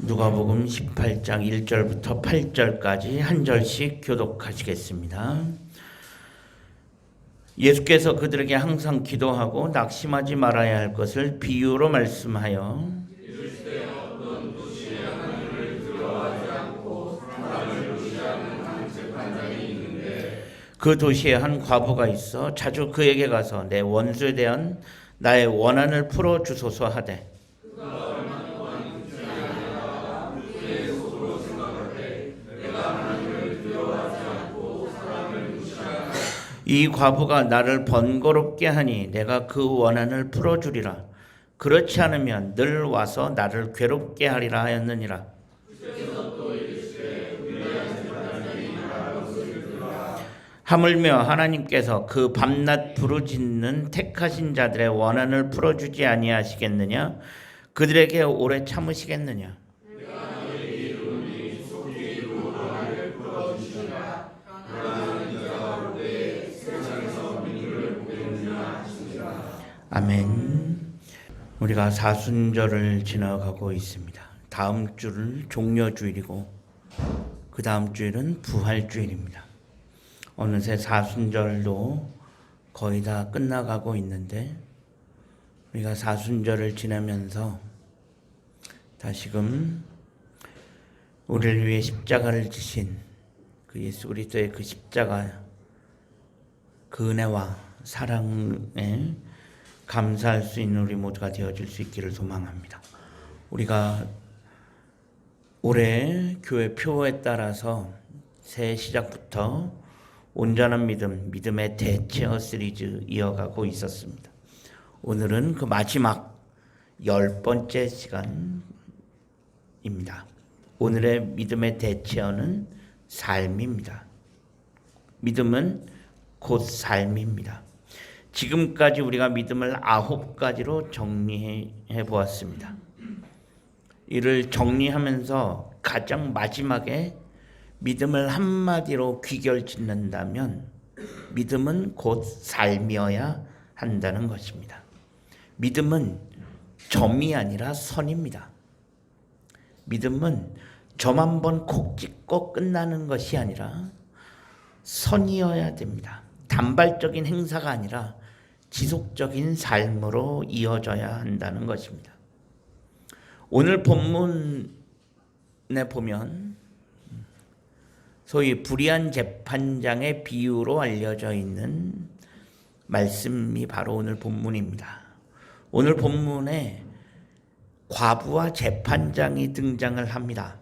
누가복음 18장 1절부터 8절까지 한 절씩 교독하시겠습니다. 예수께서 그들에게 항상 기도하고 낙심하지 말아야 할 것을 비유로 말씀하여 그 도시에 한 과부가 있어 자주 그에게 가서 내 원수에 대한 나의 원한을 풀어 주소서 하되 이 과부가 나를 번거롭게 하니 내가 그 원한을 풀어주리라. 그렇지 않으면 늘 와서 나를 괴롭게 하리라 하였느니라. 하물며 하나님께서 그 밤낮 부르짖는 택하신 자들의 원한을 풀어주지 아니하시겠느냐? 그들에게 오래 참으시겠느냐? 아멘. 우리가 사순절을 지나가고 있습니다. 다음 주를 종려주일이고 그 다음 주일은 부활주일입니다. 어느새 사순절도 거의 다 끝나가고 있는데 우리가 사순절을 지나면서 다시금 우리를 위해 십자가를 지신 그 예수 그리스도의 그 십자가 그 은혜와 사랑에 감사할 수 있는 우리 모두가 되어질 수 있기를 소망합니다. 우리가 올해 교회 표에 따라서 새해 시작부터 온전한 믿음, 믿음의 대체어 시리즈 이어가고 있었습니다. 오늘은 그 마지막 10번째 시간입니다. 오늘의 믿음의 대체어는 삶입니다. 믿음은 곧 삶입니다. 지금까지 우리가 믿음을 9가지로 정리해 보았습니다. 이를 정리하면서 가장 마지막에 믿음을 한마디로 귀결 짓는다면 믿음은 곧 삶이어야 한다는 것입니다. 믿음은 점이 아니라 선입니다. 믿음은 점 한 번 콕 찍고 끝나는 것이 아니라 선이어야 됩니다. 단발적인 행사가 아니라 지속적인 삶으로 이어져야 한다는 것입니다. 오늘 본문에 보면 소위 불의한 재판장의 비유로 알려져 있는 말씀이 바로 오늘 본문입니다. 오늘 본문에 과부와 재판장이 등장을 합니다.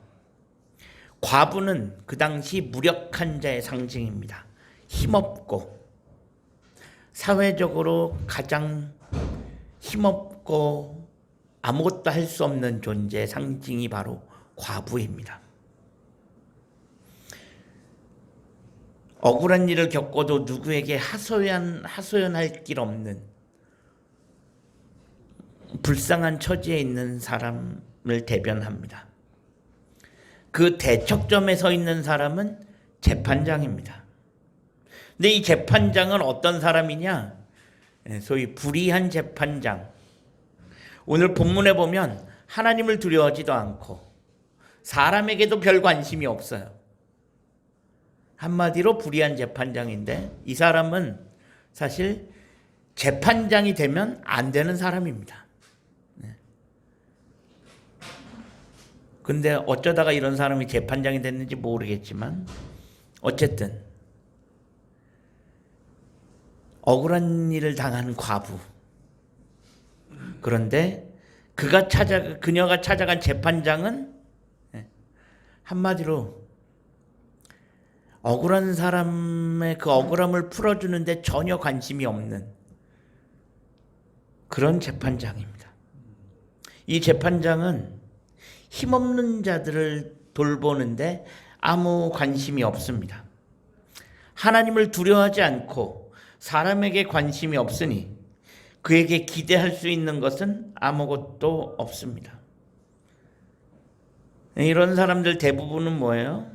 과부는 그 당시 무력한 자의 상징입니다. 힘없고 사회적으로 가장 힘없고 아무것도 할 수 없는 존재의 상징이 바로 과부입니다. 억울한 일을 겪어도 누구에게 하소연할 길 없는 불쌍한 처지에 있는 사람을 대변합니다. 그 대척점에 서 있는 사람은 재판장입니다. 근데 이 재판장은 어떤 사람이냐? 소위 불의한 재판장. 오늘 본문에 보면 하나님을 두려워하지도 않고 사람에게도 별 관심이 없어요. 한마디로 불의한 재판장인데 이 사람은 사실 재판장이 되면 안 되는 사람입니다. 근데 어쩌다가 이런 사람이 재판장이 됐는지 모르겠지만 어쨌든 억울한 일을 당한 과부. 그런데 그녀가 찾아간 재판장은 한마디로 억울한 사람의 그 억울함을 풀어주는데 전혀 관심이 없는 그런 재판장입니다. 이 재판장은 힘없는 자들을 돌보는데 아무 관심이 없습니다. 하나님을 두려워하지 않고 사람에게 관심이 없으니 그에게 기대할 수 있는 것은 아무것도 없습니다. 이런 사람들 대부분은 뭐예요?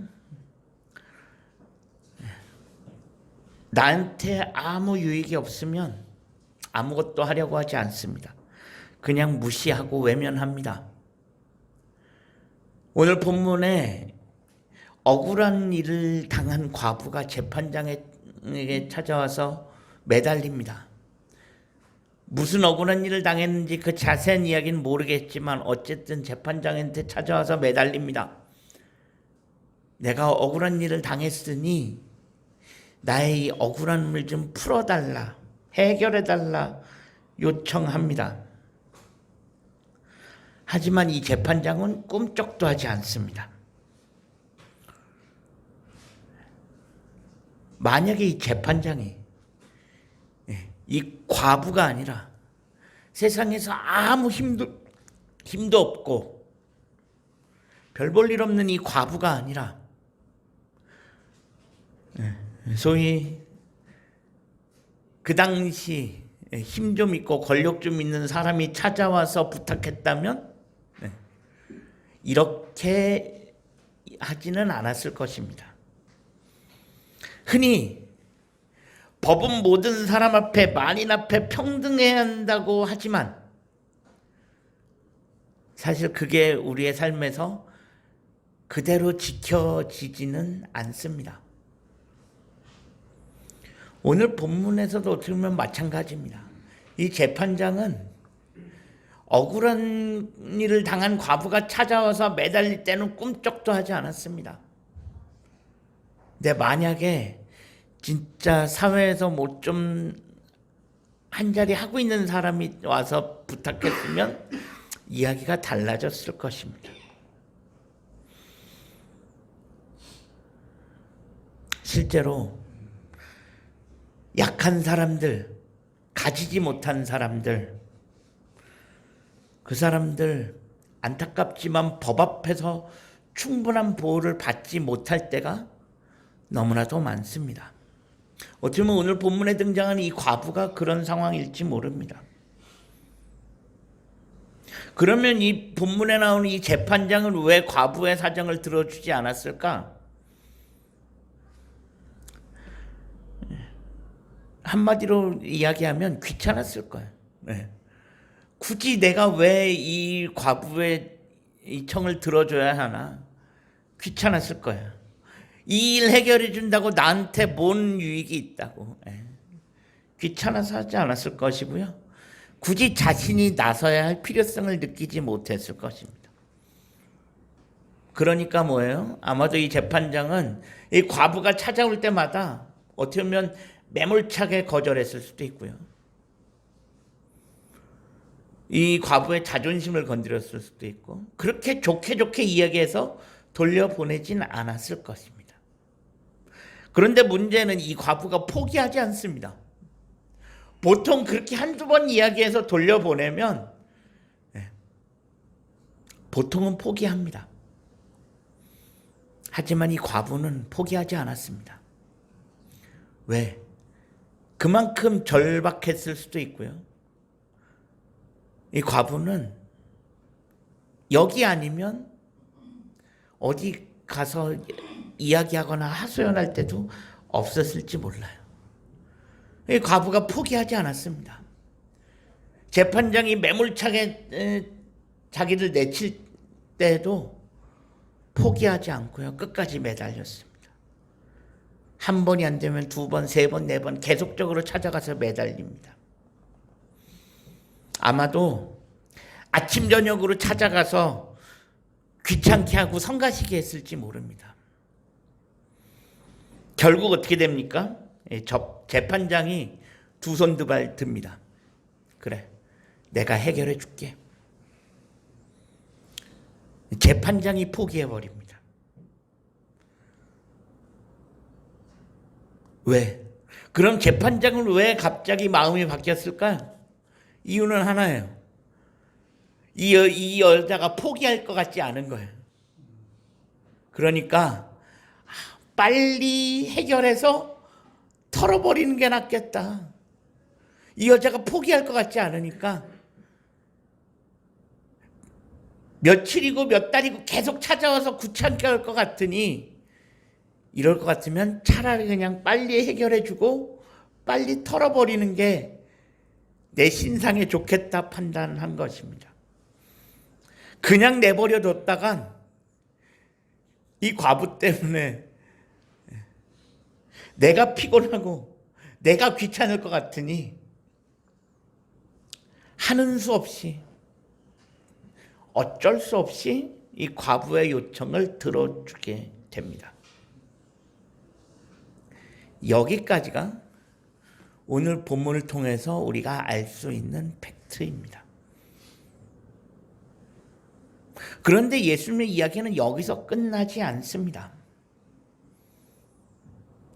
나한테 아무 유익이 없으면 아무것도 하려고 하지 않습니다. 그냥 무시하고 외면합니다. 오늘 본문에 억울한 일을 당한 과부가 재판장에게 찾아와서 매달립니다. 무슨 억울한 일을 당했는지 그 자세한 이야기는 모르겠지만 어쨌든 재판장한테 찾아와서 매달립니다. 내가 억울한 일을 당했으니 나의 이 억울함을 좀 풀어달라, 해결해달라 요청합니다. 하지만 이 재판장은 꿈쩍도 하지 않습니다. 만약에 이 재판장이 이 과부가 아니라 세상에서 아무 힘도 없고 별 볼 일 없는 이 과부가 아니라 소위 그 당시 힘 좀 있고 권력 좀 있는 사람이 찾아와서 부탁했다면 이렇게 하지는 않았을 것입니다. 흔히 법은 모든 사람 앞에 만인 앞에 평등해야 한다고 하지만 사실 그게 우리의 삶에서 그대로 지켜지지는 않습니다. 오늘 본문에서도 어떻게 보면 마찬가지입니다. 이 재판장은 억울한 일을 당한 과부가 찾아와서 매달릴 때는 꿈쩍도 하지 않았습니다. 근데 만약에 진짜 사회에서 뭐 좀 한 자리 하고 있는 사람이 와서 부탁했으면 이야기가 달라졌을 것입니다. 실제로 약한 사람들, 가지지 못한 사람들, 그 사람들 안타깝지만 법 앞에서 충분한 보호를 받지 못할 때가 너무나도 많습니다. 어떻게 보면 오늘 본문에 등장하는 이 과부가 그런 상황일지 모릅니다. 그러면 이 본문에 나오는 이 재판장은 왜 과부의 사정을 들어주지 않았을까? 한마디로 이야기하면 귀찮았을 거예요. 굳이 내가 왜 이 과부의 이 청을 들어줘야 하나? 귀찮았을 거예요. 이 일 해결해 준다고 나한테 뭔 유익이 있다고. 귀찮아서 하지 않았을 것이고요. 굳이 자신이 나서야 할 필요성을 느끼지 못했을 것입니다. 그러니까 뭐예요? 아마도 이 재판장은 이 과부가 찾아올 때마다 어떻게 보면 매몰차게 거절했을 수도 있고요. 이 과부의 자존심을 건드렸을 수도 있고 그렇게 좋게 이야기해서 돌려보내진 않았을 것입니다. 그런데 문제는 이 과부가 포기하지 않습니다. 보통 그렇게 한두 번 이야기해서 돌려보내면 보통은 포기합니다. 하지만 이 과부는 포기하지 않았습니다. 왜? 그만큼 절박했을 수도 있고요. 이 과부는 여기 아니면 어디 가서 이야기하거나 하소연할 때도 없었을지 몰라요. 이 과부가 포기하지 않았습니다. 재판장이 매몰차게 자기를 내칠 때도 포기하지 않고요. 끝까지 매달렸습니다. 한 번이 안 되면 두 번, 세 번, 네 번 계속적으로 찾아가서 매달립니다. 아마도 아침 저녁으로 찾아가서 귀찮게 하고 성가시게 했을지 모릅니다. 결국 어떻게 됩니까? 재판장이 두 손 두 발 듭니다. 그래, 내가 해결해 줄게. 재판장이 포기해 버립니다. 왜? 그럼 재판장은 왜 갑자기 마음이 바뀌었을까? 이유는 하나예요. 이 여자가 포기할 것 같지 않은 거예요. 그러니까 빨리 해결해서 털어버리는 게 낫겠다. 이 여자가 포기할 것 같지 않으니까 며칠이고 몇 달이고 계속 찾아와서 귀찮게 할 것 같으니 이럴 것 같으면 차라리 그냥 빨리 해결해주고 빨리 털어버리는 게 내 신상에 좋겠다 판단한 것입니다. 그냥 내버려 뒀다간 이 과부 때문에 내가 피곤하고 내가 귀찮을 것 같으니 하는 수 없이 어쩔 수 없이 이 과부의 요청을 들어주게 됩니다. 여기까지가 오늘 본문을 통해서 우리가 알 수 있는 팩트입니다. 그런데 예수님의 이야기는 여기서 끝나지 않습니다.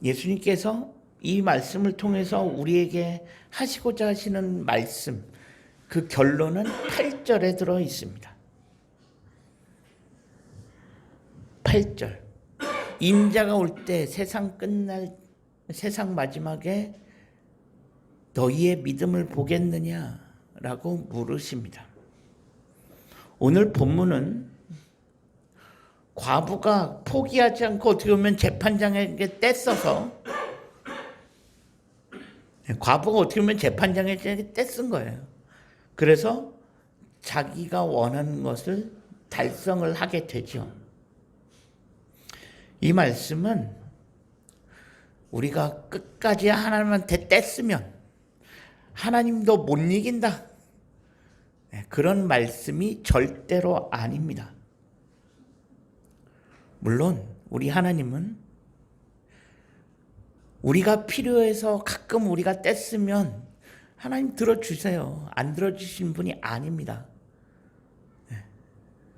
예수님께서 이 말씀을 통해서 우리에게 하시고자 하시는 말씀, 그 결론은 8절에 들어 있습니다. 8절. 인자가 올 때 세상 마지막에 너희의 믿음을 보겠느냐라고 물으십니다. 오늘 본문은 과부가 포기하지 않고 어떻게 보면 재판장에게 떼써서 과부가 어떻게 보면 재판장에게 떼쓴 거예요. 그래서 자기가 원하는 것을 달성을 하게 되죠. 이 말씀은 우리가 끝까지 하나님한테 떼쓰면 하나님도 못 이긴다. 그런 말씀이 절대로 아닙니다. 물론 우리 하나님은 우리가 필요해서 가끔 우리가 떼쓰면 하나님 들어주세요. 안 들어주신 분이 아닙니다.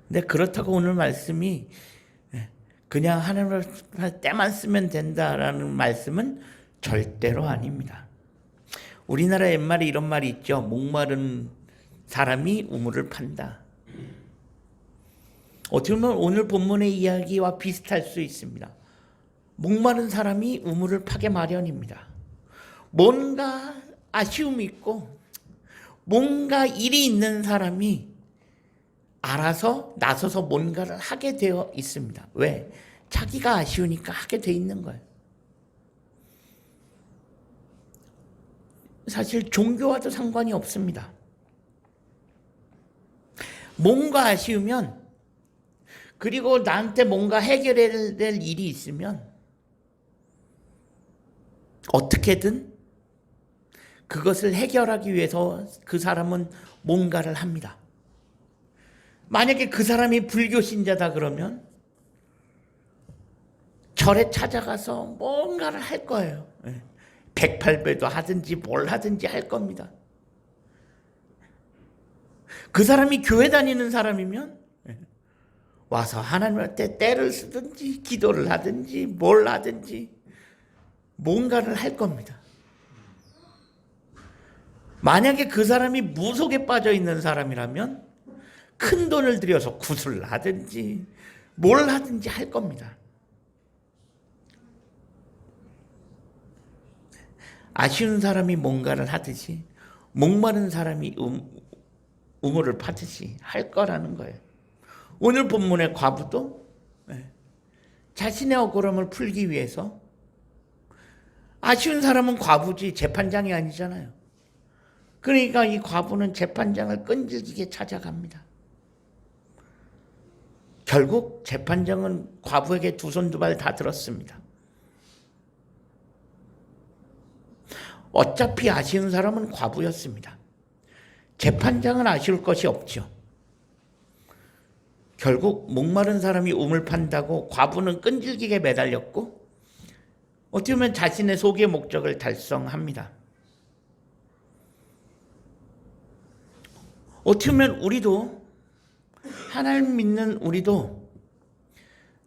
근데 그렇다고 오늘 말씀이 그냥 하나님을 때만 쓰면 된다라는 말씀은 절대로 아닙니다. 우리나라 옛말에 이런 말이 있죠. 목마른 사람이 우물을 판다. 어떻게 보면 오늘 본문의 이야기와 비슷할 수 있습니다. 목마른 사람이 우물을 파게 마련입니다. 뭔가 아쉬움이 있고 뭔가 일이 있는 사람이 알아서 나서서 뭔가를 하게 되어 있습니다. 왜? 자기가 아쉬우니까 하게 돼 있는 거예요. 사실 종교와도 상관이 없습니다. 뭔가 아쉬우면 그리고 나한테 뭔가 해결해야 될 일이 있으면 어떻게든 그것을 해결하기 위해서 그 사람은 뭔가를 합니다. 만약에 그 사람이 불교 신자다 그러면 절에 찾아가서 뭔가를 할 거예요. 108배도 하든지 뭘 하든지 할 겁니다. 그 사람이 교회 다니는 사람이면 와서 하나님한테 때를 쓰든지 기도를 하든지 뭘 하든지 뭔가를 할 겁니다. 만약에 그 사람이 무속에 빠져 있는 사람이라면 큰 돈을 들여서 구슬을 하든지 뭘 하든지 할 겁니다. 아쉬운 사람이 뭔가를 하듯이 목마른 사람이 우물을 파듯이 할 거라는 거예요. 오늘 본문의 과부도 자신의 억울함을 풀기 위해서 아쉬운 사람은 과부지 재판장이 아니잖아요. 그러니까 이 과부는 재판장을 끈질기게 찾아갑니다. 결국 재판장은 과부에게 두 손 두 발 다 들었습니다. 어차피 아쉬운 사람은 과부였습니다. 재판장은 아쉬울 것이 없죠. 결국 목마른 사람이 우물 판다고 과부는 끈질기게 매달렸고 어떻게 보면 자신의 소기의 목적을 달성합니다. 어떻게 보면 우리도 하나님 믿는 우리도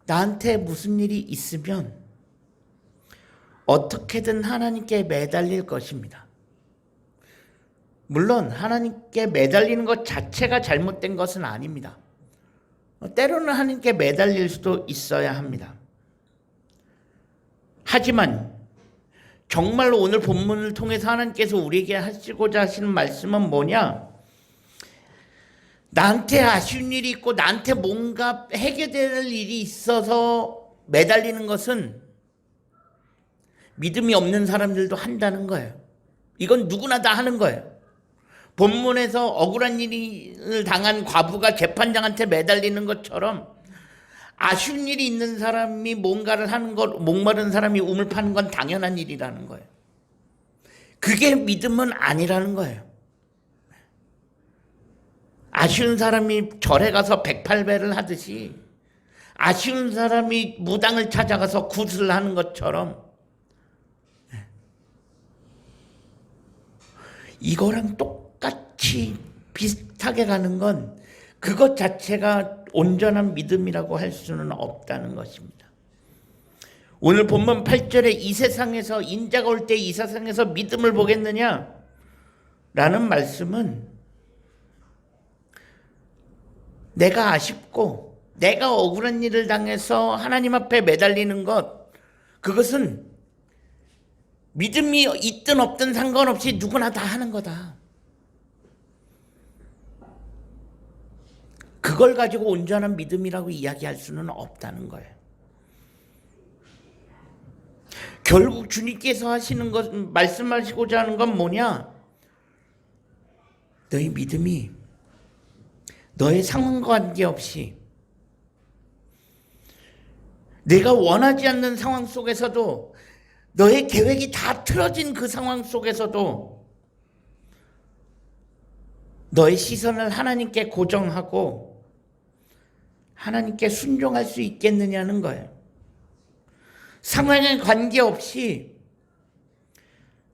나한테 무슨 일이 있으면 어떻게든 하나님께 매달릴 것입니다. 물론 하나님께 매달리는 것 자체가 잘못된 것은 아닙니다. 때로는 하나님께 매달릴 수도 있어야 합니다. 하지만 정말로 오늘 본문을 통해서 하나님께서 우리에게 하시고자 하시는 말씀은 뭐냐? 나한테 아쉬운 일이 있고 나한테 뭔가 해결될 일이 있어서 매달리는 것은 믿음이 없는 사람들도 한다는 거예요. 이건 누구나 다 하는 거예요. 본문에서 억울한 일을 당한 과부가 재판장한테 매달리는 것처럼 아쉬운 일이 있는 사람이 뭔가를 하는 것, 목마른 사람이 우물 파는 건 당연한 일이라는 거예요. 그게 믿음은 아니라는 거예요. 아쉬운 사람이 절에 가서 108배를 하듯이 아쉬운 사람이 무당을 찾아가서 굿을 하는 것처럼 이거랑 똑같이 비슷하게 가는 건 그것 자체가 온전한 믿음이라고 할 수는 없다는 것입니다. 오늘 본문 8절에 이 세상에서 인자가 올 때 이 세상에서 믿음을 보겠느냐? 라는 말씀은 내가 아쉽고 내가 억울한 일을 당해서 하나님 앞에 매달리는 것, 그것은 믿음이 있든 없든 상관없이 누구나 다 하는 거다. 그걸 가지고 온전한 믿음이라고 이야기할 수는 없다는 거예요. 결국 주님께서 하시는 것, 말씀하시고자 하는 건 뭐냐? 너희 믿음이 너의 상황과 관계없이 내가 원하지 않는 상황 속에서도 너의 계획이 다 틀어진 그 상황 속에서도 너의 시선을 하나님께 고정하고 하나님께 순종할 수 있겠느냐는 거예요. 상황에 관계없이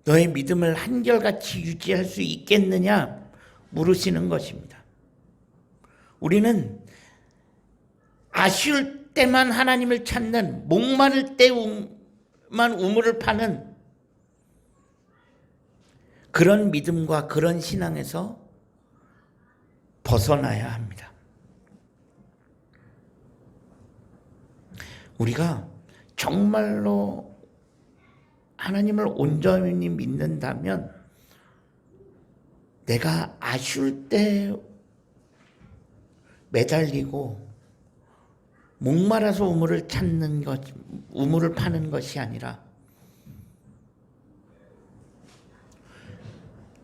너의 믿음을 한결같이 유지할 수 있겠느냐 물으시는 것입니다. 우리는 아쉬울 때만 하나님을 찾는, 목마를 때만 우물을 파는 그런 믿음과 그런 신앙에서 벗어나야 합니다. 우리가 정말로 하나님을 온전히 믿는다면 내가 아쉬울 때 매달리고 목말라서 우물을 찾는 것, 우물을 파는 것이 아니라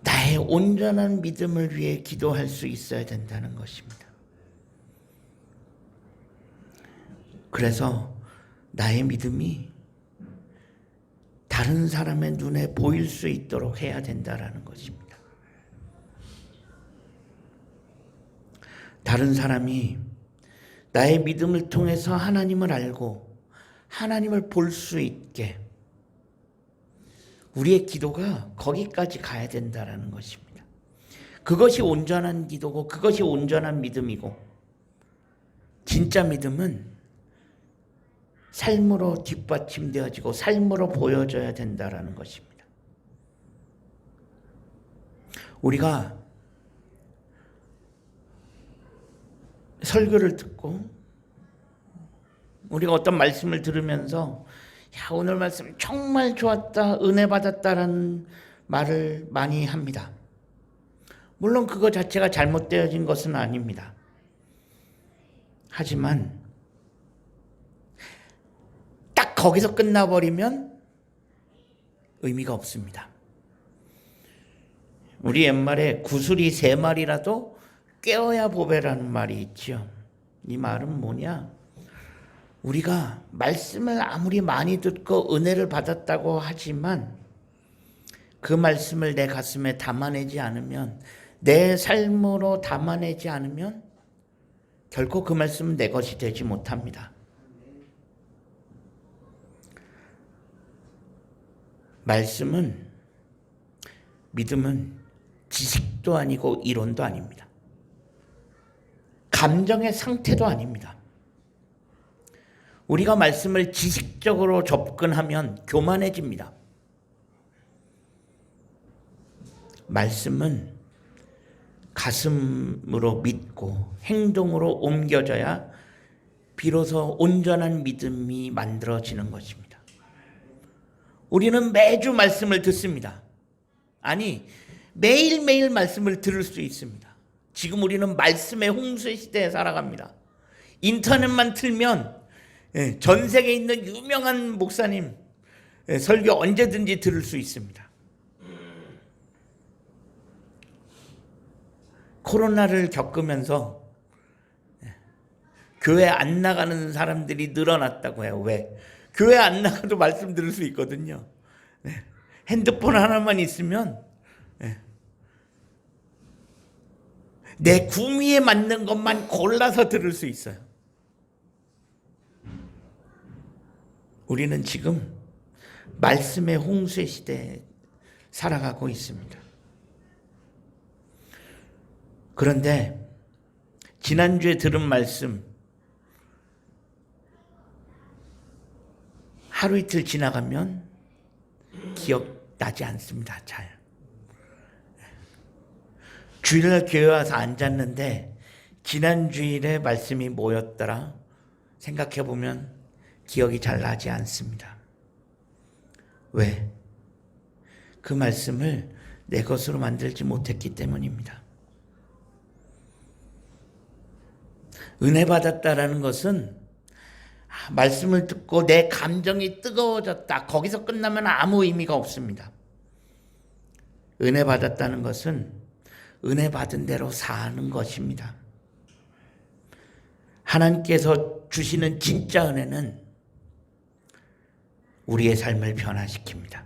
나의 온전한 믿음을 위해 기도할 수 있어야 된다는 것입니다. 그래서 나의 믿음이 다른 사람의 눈에 보일 수 있도록 해야 된다는 것입니다. 다른 사람이 나의 믿음을 통해서 하나님을 알고 하나님을 볼 수 있게 우리의 기도가 거기까지 가야 된다는 것입니다. 그것이 온전한 기도고 그것이 온전한 믿음이고, 진짜 믿음은 삶으로 뒷받침되어지고 삶으로 보여져야 된다는 것입니다. 우리가 설교를 듣고 우리가 어떤 말씀을 들으면서 야, 오늘 말씀 정말 좋았다, 은혜 받았다라는 말을 많이 합니다. 물론 그거 자체가 잘못되어진 것은 아닙니다. 하지만 딱 거기서 끝나버리면 의미가 없습니다. 우리 옛말에 구슬이 3마리라도 꿰어야 보배라는 말이 있죠. 이 말은 뭐냐? 우리가 말씀을 아무리 많이 듣고 은혜를 받았다고 하지만 그 말씀을 내 가슴에 담아내지 않으면, 내 삶으로 담아내지 않으면 결코 그 말씀은 내 것이 되지 못합니다. 말씀은, 믿음은 지식도 아니고 이론도 아닙니다. 감정의 상태도 아닙니다. 우리가 말씀을 지식적으로 접근하면 교만해집니다. 말씀은 가슴으로 믿고 행동으로 옮겨져야 비로소 온전한 믿음이 만들어지는 것입니다. 우리는 매주 말씀을 듣습니다. 아니, 매일매일 말씀을 들을 수 있습니다. 지금 우리는 말씀의 홍수 시대에 살아갑니다. 인터넷만 틀면 전 세계에 있는 유명한 목사님 설교 언제든지 들을 수 있습니다. 코로나를 겪으면서 교회 안 나가는 사람들이 늘어났다고 해요. 왜? 교회 안 나가도 말씀 들을 수 있거든요. 네. 핸드폰 하나만 있으면 내 구미에 맞는 것만 골라서 들을 수 있어요. 우리는 지금 말씀의 홍수의 시대에 살아가고 있습니다. 그런데 지난주에 들은 말씀 하루 이틀 지나가면 기억나지 않습니다. 잘. 주일날 교회 와서 앉았는데 지난 주일에 말씀이 뭐였더라 생각해보면 기억이 잘 나지 않습니다. 왜? 그 말씀을 내 것으로 만들지 못했기 때문입니다. 은혜 받았다라는 것은 말씀을 듣고 내 감정이 뜨거워졌다. 거기서 끝나면 아무 의미가 없습니다. 은혜 받았다는 것은 은혜 받은 대로 사는 것입니다. 하나님께서 주시는 진짜 은혜는 우리의 삶을 변화시킵니다.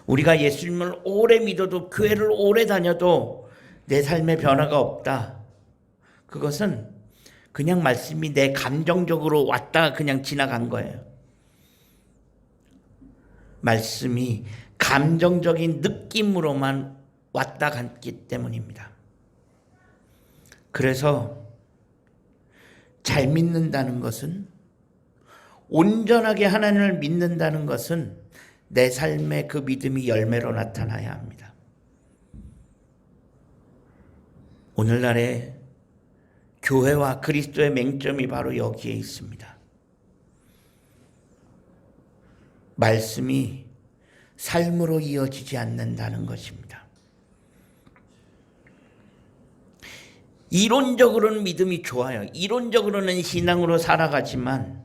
우리가 예수님을 오래 믿어도 교회를 오래 다녀도 내 삶에 변화가 없다. 그것은 그냥 말씀이 내 감정적으로 왔다가 그냥 지나간 거예요. 말씀이 감정적인 느낌으로만 왔다 갔기 때문입니다. 그래서 잘 믿는다는 것은, 온전하게 하나님을 믿는다는 것은 내 삶의 그 믿음이 열매로 나타나야 합니다. 오늘날의 교회와 그리스도의 맹점이 바로 여기에 있습니다. 말씀이 삶으로 이어지지 않는다는 것입니다. 이론적으로는 믿음이 좋아요. 이론적으로는 신앙으로 살아가지만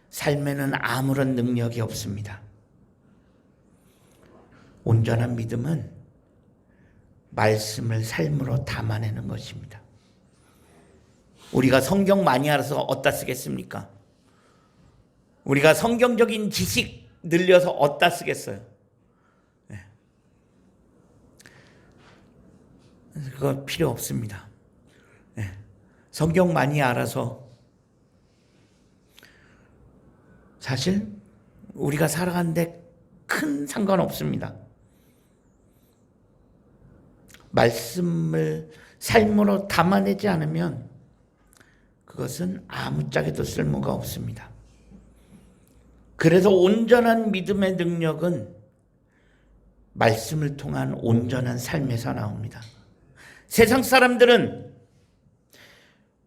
삶에는 아무런 능력이 없습니다. 온전한 믿음은 말씀을 삶으로 담아내는 것입니다. 우리가 성경 많이 알아서 어디다 쓰겠습니까? 우리가 성경적인 지식 늘려서 어디다 쓰겠어요? 그거 필요 없습니다. 성경 많이 알아서 사실 우리가 살아가는데 큰 상관없습니다. 말씀을 삶으로 담아내지 않으면 그것은 아무짝에도 쓸모가 없습니다. 그래서 온전한 믿음의 능력은 말씀을 통한 온전한 삶에서 나옵니다. 세상 사람들은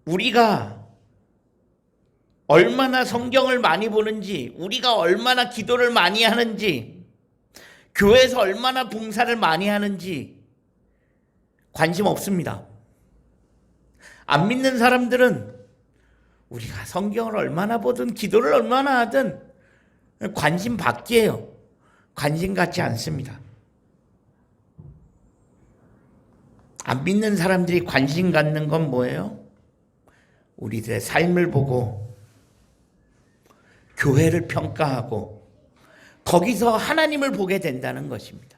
우리가 얼마나 성경을 많이 보는지, 우리가 얼마나 기도를 많이 하는지, 교회에서 얼마나 봉사를 많이 하는지 관심 없습니다. 안 믿는 사람들은 우리가 성경을 얼마나 보든 기도를 얼마나 하든 관심 밖이에요. 관심 갖지 않습니다. 안 믿는 사람들이 관심 갖는 건 뭐예요? 우리들의 삶을 보고 교회를 평가하고 거기서 하나님을 보게 된다는 것입니다.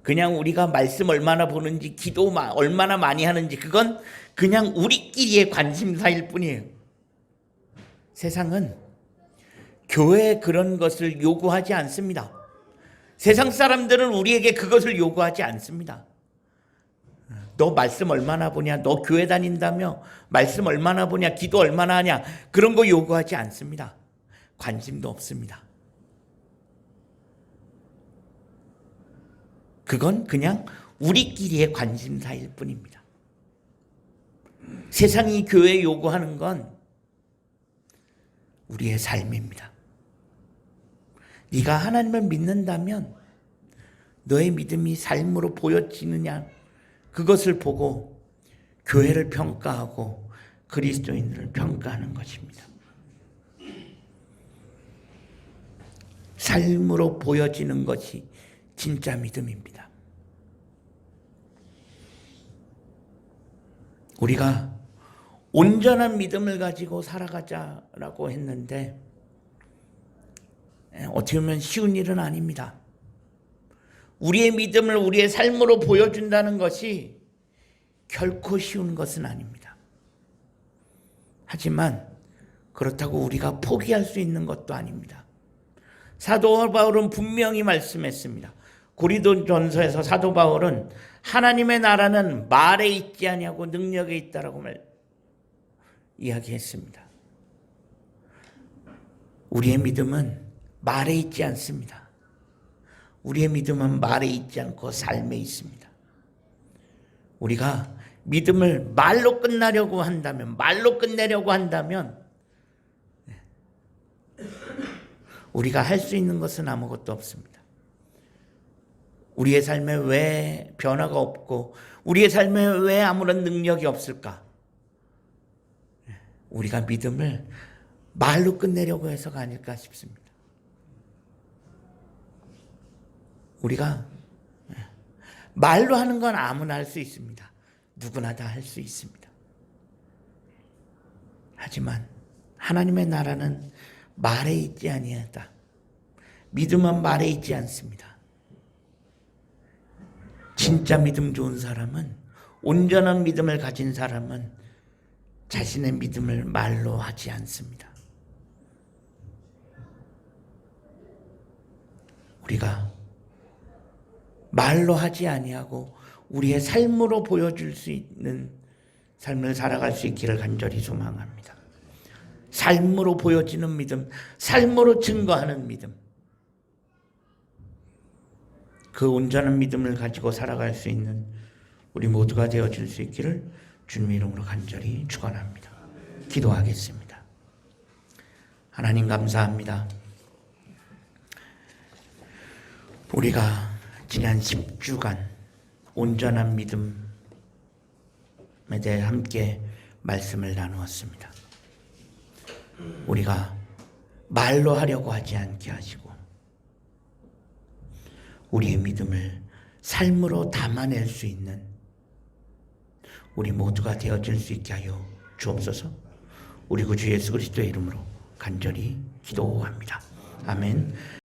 그냥 우리가 말씀 얼마나 보는지, 기도 얼마나 많이 하는지, 그건 그냥 우리끼리의 관심사일 뿐이에요. 세상은 교회에 그런 것을 요구하지 않습니다. 세상 사람들은 우리에게 그것을 요구하지 않습니다. 너 말씀 얼마나 보냐? 너 교회 다닌다며? 말씀 얼마나 보냐? 기도 얼마나 하냐? 그런 거 요구하지 않습니다. 관심도 없습니다. 그건 그냥 우리끼리의 관심사일 뿐입니다. 세상이 교회에 요구하는 건 우리의 삶입니다. 네가 하나님을 믿는다면 너의 믿음이 삶으로 보여지느냐, 그것을 보고 교회를 평가하고 그리스도인들을 평가하는 것입니다. 삶으로 보여지는 것이 진짜 믿음입니다. 우리가 온전한 믿음을 가지고 살아가자라고 했는데 어떻게 보면 쉬운 일은 아닙니다. 우리의 믿음을 우리의 삶으로 보여준다는 것이 결코 쉬운 것은 아닙니다. 하지만 그렇다고 우리가 포기할 수 있는 것도 아닙니다. 사도 바울은 분명히 말씀했습니다. 고린도전서에서 사도 바울은 하나님의 나라는 말에 있지 아니하고 능력에 있다라고 이야기했습니다. 우리의 믿음은 말에 있지 않습니다. 우리의 믿음은 말에 있지 않고 삶에 있습니다. 우리가 믿음을 말로 끝내려고 한다면 우리가 할 수 있는 것은 아무것도 없습니다. 우리의 삶에 왜 변화가 없고 우리의 삶에 왜 아무런 능력이 없을까? 우리가 믿음을 말로 끝내려고 해서가 아닐까 싶습니다. 우리가 말로 하는 건 아무나 할 수 있습니다. 누구나 다 할 수 있습니다. 하지만 하나님의 나라는 말에 있지 아니하다. 믿음은 말에 있지 않습니다. 진짜 믿음 좋은 사람은, 온전한 믿음을 가진 사람은 자신의 믿음을 말로 하지 않습니다. 우리가 말로 하지 아니하고 우리의 삶으로 보여줄 수 있는 삶을 살아갈 수 있기를 간절히 소망합니다. 삶으로 보여지는 믿음, 삶으로 증거하는 믿음, 그 온전한 믿음을 가지고 살아갈 수 있는 우리 모두가 되어줄 수 있기를 주님 이름으로 간절히 축원합니다. 기도하겠습니다. 하나님 감사합니다. 우리가 지난 10주간 온전한 믿음에 대해 함께 말씀을 나누었습니다. 우리가 말로 하려고 하지 않게 하시고 우리의 믿음을 삶으로 담아낼 수 있는 우리 모두가 되어질 수 있게 하여 주옵소서. 우리 구주 예수 그리스도의 이름으로 간절히 기도합니다. 아멘.